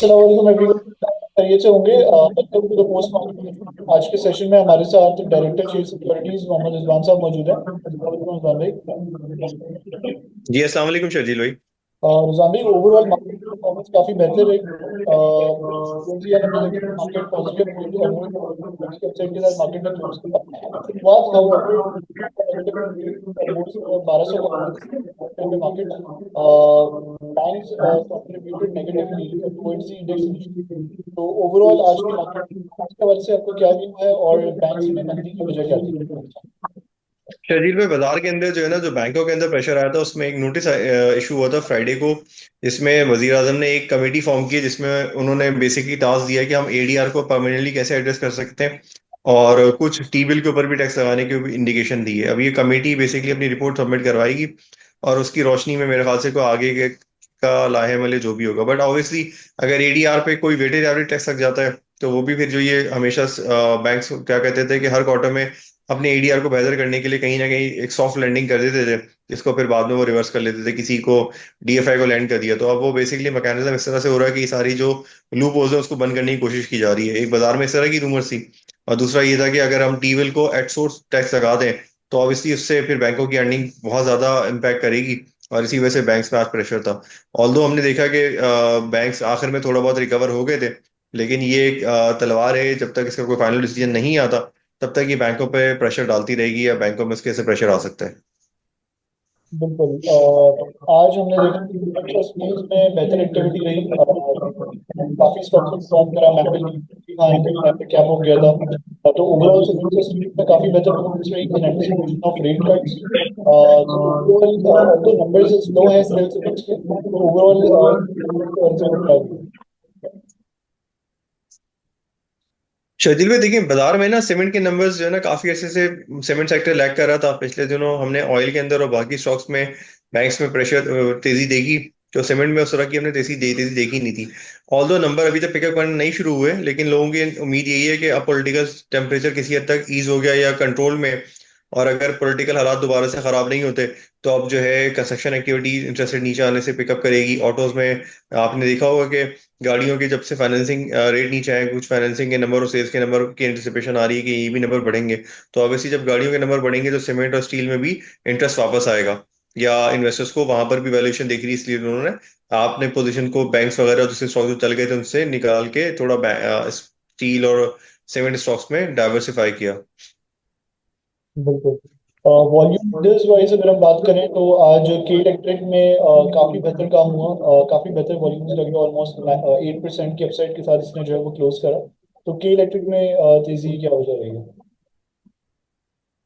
अस्सलाम वालेकुम एवरीवन। खैरियत से होंगे। Welcome to the post market. आज के सेशन में हमारे साथ director chief securities Mohammad Rizwan साहब मौजूद हैं। अस्सलाम वालेकुम रिजवान भाई। जी अस्सलाम वालेकुम शर्जील भाई। रिजवान भाई, ओवरऑल मार्केट परफॉर्मेंस काफी बेहतर रही। क्योंकि हमने देखा कि मार्केट पॉजिटिव हुई, ऑलमोस्ट अपसाइड के साथ मार्केट ने क्लोज किया। शुरुआत हाउएवर नेगेटिव ऑलमोस्ट 1200 का market banks contributed negatively towards the index. तो ओवरऑल आज की मार्केट के हवाले से आपको क्या व्यू है और बैंक्स में मंदी की वजह क्या थी? शर्जील भाई, बाजार के अंदर जो है ना, जो बैंकों के अंदर प्रेशर आया था उसमें एक नोटिस इशू हुआ था फ्राइडे को, जिसमें वजीर आजम ने एक कमेटी फॉर्म की है, जिसमें उन्होंने बेसिकली टास्क दिया कि हम एडीआर को परमानेंटली कैसे एड्रेस कर सकते हैं, और कुछ टी बिल के ऊपर भी टैक्स लगाने की भी इंडिकेशन दी है। अब ये कमेटी बेसिकली अपनी रिपोर्ट सबमिट करवाएगी, और उसकी रोशनी में मेरे ख्याल से कोई आगे का लाहेमल जो भी होगा। बट ऑब्वियसली अगर एडीआर पे कोई वेटेड एवरेज टैक्स लग जाता है, तो वो भी फिर जो ये हमेशा बैंक्स क्या कहते थे कि हर क्वार्टर में अपने एडीआर को बेहतर करने के लिए कहीं ना कहीं एक सॉफ्ट लैंडिंग कर देते थे, जिसको फिर बाद में वो रिवर्स कर लेते थे, किसी को डीएफआई को लैंड कर दिया। तो अब वो बेसिकली मैकेनिज्म इस तरह से हो रहा है कि सारी जो लूप होल्स है उसको बंद करने की कोशिश की जा रही है। एक बाजार में इस तरह की रूमर्स थी, और दूसरा ये था कि अगर हम टीविल को एट सोर्स टैक्स लगा दें, तो ऑब्वियसली उससे फिर बैंकों की अर्निंग बहुत ज्यादा इम्पैक्ट करेगी, और इसी वजह से बैंक्स पे आज प्रेशर था। ऑल्दो हमने देखा कि बैंक्स आखिर में थोड़ा बहुत रिकवर हो गए थे, लेकिन ये एक तलवार है, जब तक इसका कोई फाइनल डिसीजन नहीं आता तब तक ये बैंकों पे प्रेशर डालती रहेगी, या बैंकों में इसके से प्रेशर आ सकता है। बिल्कुल। आज हमने देखा कि स्कूल्स में बेहतर एक्टिविटी रही। काफी स्टॉक्स ने परफॉर्म करा। मैंगो खान का मार्केट कैप हो गया था। तो ओवरऑल सेक्टर में काफी बेहतर परफॉर्मेंस रही in anticipation of rate cuts. तो ओवरऑल ऑल्दो नंबर्स स्लो है स्टिल सेकंड्स के, तो ओवरऑल शायद भाई देखिए, बाजार में ना सीमेंट के नंबर्स जो है ना, काफी ऐसे से सीमेंट सेक्टर लैग कर रहा था पिछले दिनों। हमने ऑयल के अंदर और बाकी स्टॉक्स में बैंक्स में प्रेशर तेजी देखी, जो सीमेंट में उस तरह की हमने तेजी देखी नहीं थी। ऑल्दो नंबर अभी तक पिकअप करना नहीं शुरू हुए, लेकिन लोगों की उम्मीद यही है कि अब पॉलिटिकल टेम्परेचर किसी हद तक ईज हो गया या कंट्रोल में, और अगर पॉलिटिकल हालात दोबारा से खराब नहीं होते, तो अब जो है कंस्ट्रक्शन एक्टिविटी इंटरेस्ट रेट नीचे आने से पिकअप करेगी। ऑटोज में आपने देखा होगा कि गाड़ियों के जब से फाइनेंसिंग रेट नीचे आए, कुछ फाइनेंसिंग के नंबर और सेल्स के नंबर की एंटिसिपेशन आ रही है कि ये भी नंबर बढ़ेंगे। तो ऑब्वियसली जब गाड़ियों के नंबर बढ़ेंगे, तो सीमेंट और स्टील में भी इंटरेस्ट वापस आएगा, या इन्वेस्टर्स को वहां पर भी वैल्यूएशन देख रही है, इसलिए उन्होंने आपने पोजीशन को बैंक्स वगैरह और दूसरे स्टॉक जो चल गए थे उनसे निकाल के थोड़ा स्टील और सीमेंट स्टॉक्स में डाइवर्सिफाई किया। बिल्कुल। वॉल्यूम डील्स वाइज अगर हम बात करें तो आज के इलेक्ट्रिक में काफी बेहतर काम हुआ। काफी बेहतर वॉल्यूम्स लगे। ऑलमोस्ट 8% की अपसाइड के साथ इसने जो है वो क्लोज करा। तो के इलेक्ट्रिक में तेजी की क्या वजह रही है?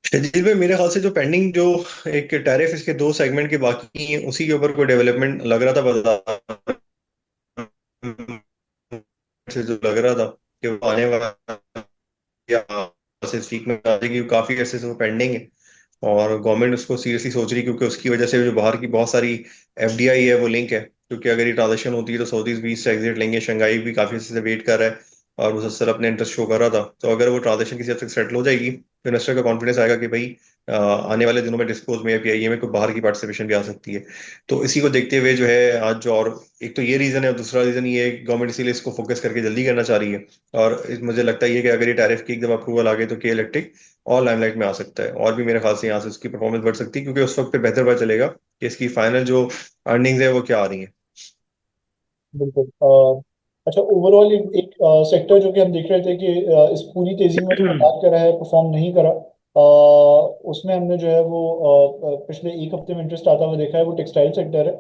शजील भाई, मेरे ख्याल से जो पेंडिंग जो एक टैरिफ इसके दो सेगमेंट के बाकी हैं, उसी के ऊपर कोई डेवलपमेंट लग रहा था बाजार से, जो लग रहा था कि वो आने वाला या से इस वीक में आ जाएगी। काफी ऐसे से वो पेंडिंग है, और गवर्नमेंट उसको सीरियसली सोच रही है, क्योंकि उसकी वजह से जो बाहर की बहुत सारी एफडीआई है वो लिंक है। क्योंकि अगर ये ट्रांजेक्शन होती है तो सऊदीज भी इससे एग्जिट लेंगे। शंघाई भी काफी अच्छे से वेट कर रहा है, और मुसलसल अपने इंटरेस्ट शो कर रहा था। तो अगर वो ट्रांजेक्शन किसी हद तक सेटल हो जाएगी, तो इन्वेस्टर का कॉन्फिडेंस आएगा कि भाई आने वाले दिनों में डिस्कोज में या पीआईए में कोई बाहर की पार्टिसिपेशन भी आ सकती है। तो इसी को देखते हुए जो है आज जो, और एक तो ये रीजन है, और दूसरा रीजन ये है कि गवर्नमेंट इसीलिए इसको फोकस करके जल्दी करना चाह रही है। और मुझे लगता है कि अगर ये टैरिफ की एकदम अप्रूवल आ गई, तो के इलेक्ट्रिक और लाइमलाइट में आ सकता है, और भी मेरे ख्याल से यहाँ से उसकी परफॉर्मेंस बढ़ सकती है, क्योंकि उस वक्त पे बेहतर पता चलेगा कि इसकी फाइनल जो अर्निंग्स है वो क्या आ रही है। बिल्कुल। अच्छा, ओवरऑल एक सेक्टर जो कि हम देख रहे थे कि इस पूरी तेजी में बात कर रहा है, परफॉर्म नहीं करा। उसमें हमने जो है वो पिछले एक हफ्ते में इंटरेस्ट आता हुआ देखा है, वो टेक्सटाइल सेक्टर है।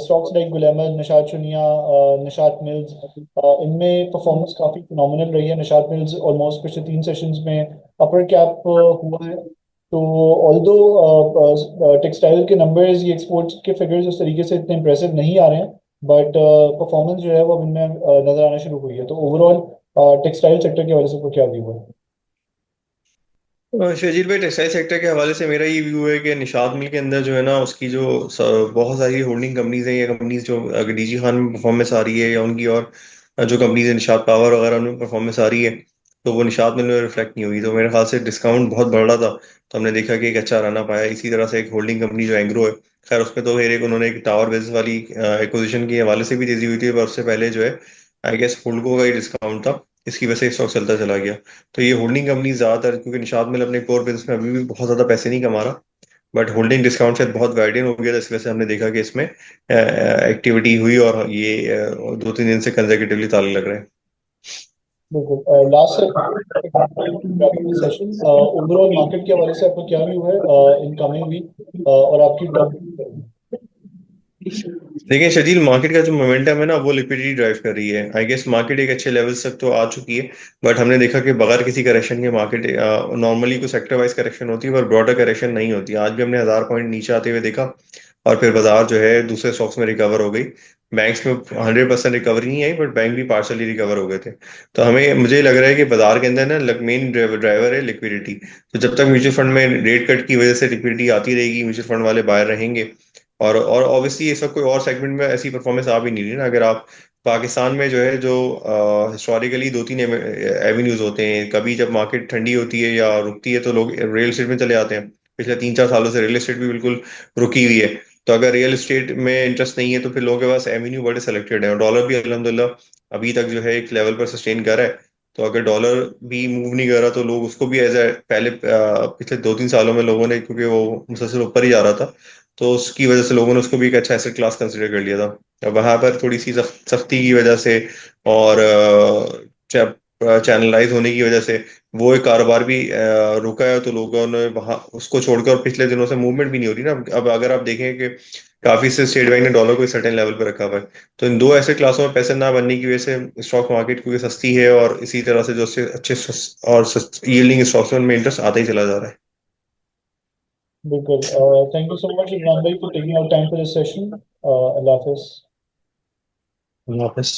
स्टॉक्स लाइक गुलामत, निशात चुनिया, निशात मिल्स, इनमें परफॉर्मेंस काफी फिनोमिनल रही है। निशात मिल्स ऑलमोस्ट पिछले 3 सेशंस में अपर कैप हुआ है। तो ऑल्दो टेक्सटाइल के नंबर्स, ये एक्सपोर्ट्स के फिगर्स उस तरीके से इतने इंप्रेसिव नहीं आ रहे हैं, बट परफॉर्मेंस जो है वो अब इनमें नजर आना शुरू हुई है। तो ओवरऑल टेक्सटाइल सेक्टर के वजह से आपको क्या व्यू है? शजील भाई, टेक्सटाइल सेक्टर के हवाले से मेरा ये व्यू है कि निशात मिल के अंदर जो है ना, उसकी जो बहुत सारी होल्डिंग कंपनीज हैं, या कंपनीज जो अगर डीजी खान में परफॉर्मेंस आ रही है, या उनकी और जो कंपनीज है निशात पावर वगैरह, उनमें परफॉर्मेंस आ रही है, तो वो निशात मिल में रिफ्लेक्ट नहीं हुई, तो मेरे ख्याल से डिस्काउंट बहुत बढ़ रहा था, तो हमने देखा कि एक अच्छा रन पाया। इसी तरह से एक होल्डिंग कंपनी जो एंग्रो है, खैर उसमें तो फिर एक उन्होंने एक टावर बेस वाली एक्विजिशन के हवाले से भी तेजी हुई थी, पर उससे पहले जो है आई गेस होल्डको का ही डिस्काउंट था, इसकी वजह से स्टॉक चलता चला गया। तो ये होल्डिंग कंपनी ज्यादातर, क्योंकि निशात मिल अपने कोर बिजनेस में अभी भी बहुत ज्यादा पैसे नहीं कमा रहा, बट होल्डिंग डिस्काउंट शायद बहुत वाइडन हो गया था, इस वजह से हमने देखा कि इसमें एक्टिविटी हुई, और ये 2-3 दिन से कंजेक्यूटिवली ताले लग रहे हैं। बिल्कुल। लास्ट से सेशन, ओवरऑल मार्केट के हवाले से आपका क्या व्यू है इन कमिंग वीक, और आपकी टॉप? देखिए शजील, मार्केट का जो मोमेंटम है ना, वो लिक्विडिटी ड्राइव कर रही है। आई गेस मार्केट एक अच्छे लेवल्स तक तो आ चुकी है, बट हमने देखा कि बगैर किसी करेक्शन के मार्केट, नॉर्मली कोई सेक्टर वाइज करेक्शन होती है पर ब्रॉडर करेक्शन नहीं होती। आज भी हमने 1000 पॉइंट नीचे आते हुए देखा, और फिर बाजार जो है दूसरे स्टॉक्स में रिकवर हो गई। बैंक्स में 100% रिकवरी नहीं आई, बट बैंक भी पार्शली रिकवर हो गए थे। तो हमें मुझे लग रहा है कि बाजार के अंदर ना मेन ड्राइवर है लिक्विडिटी। तो जब तक म्यूचुअल फंड में रेट कट की वजह से लिक्विडिटी आती रहेगी, म्यूचुअल फंड वाले बाहर रहेंगे। और ऑब्वियसली इस वक्त कोई और सेगमेंट में ऐसी परफॉर्मेंस आ भी नहीं रही ना। अगर आप पाकिस्तान में जो है, जो हिस्टोरिकली 2-3 एवेन्यूज होते हैं, कभी जब मार्केट ठंडी होती है या रुकती है तो लोग रियल एस्टेट में चले जाते हैं। पिछले 3-4 सालों से रियल एस्टेट भी बिल्कुल रुकी हुई है। तो अगर रियल एस्टेट में इंटरेस्ट नहीं है तो फिर लोगों के पास एवेन्यू बड़े सेलेक्टेड है, और डॉलर भी अल्हम्दुलिल्लाह अभी तक जो है एक लेवल पर सस्टेन कर रहा है। तो अगर डॉलर भी मूव नहीं कर रहा तो लोग उसको भी एज ए पहले पिछले 2-3 सालों में लोगों ने, क्योंकि वो मुसलसल ऊपर ही जा रहा था, तो उसकी वजह से लोगों ने उसको भी एक अच्छा एसेट क्लास कंसिडर कर लिया था। अब वहां पर थोड़ी सी सख्ती की वजह से, और चैनलाइज होने की वजह से वो एक कारोबार भी रुका है, तो लोगों ने वहां उसको छोड़कर, और पिछले दिनों से मूवमेंट भी नहीं हो रही ना। अब अगर आप देखें कि काफी से स्टेट बैंक ने डॉलर को सर्टेन लेवल पर रखा हुआ है, तो इन दो ऐसे क्लासों में पैसे ना बनने की वजह से स्टॉक मार्केट क्योंकि सस्ती है, और इसी तरह से जो अच्छे और यील्डिंग स्टॉक्स में इंटरेस्ट आता ही चला जा रहा है। बिल्कुल। Thank you so much Imran भाई for taking out time for this session. Allah हाफिज। वापस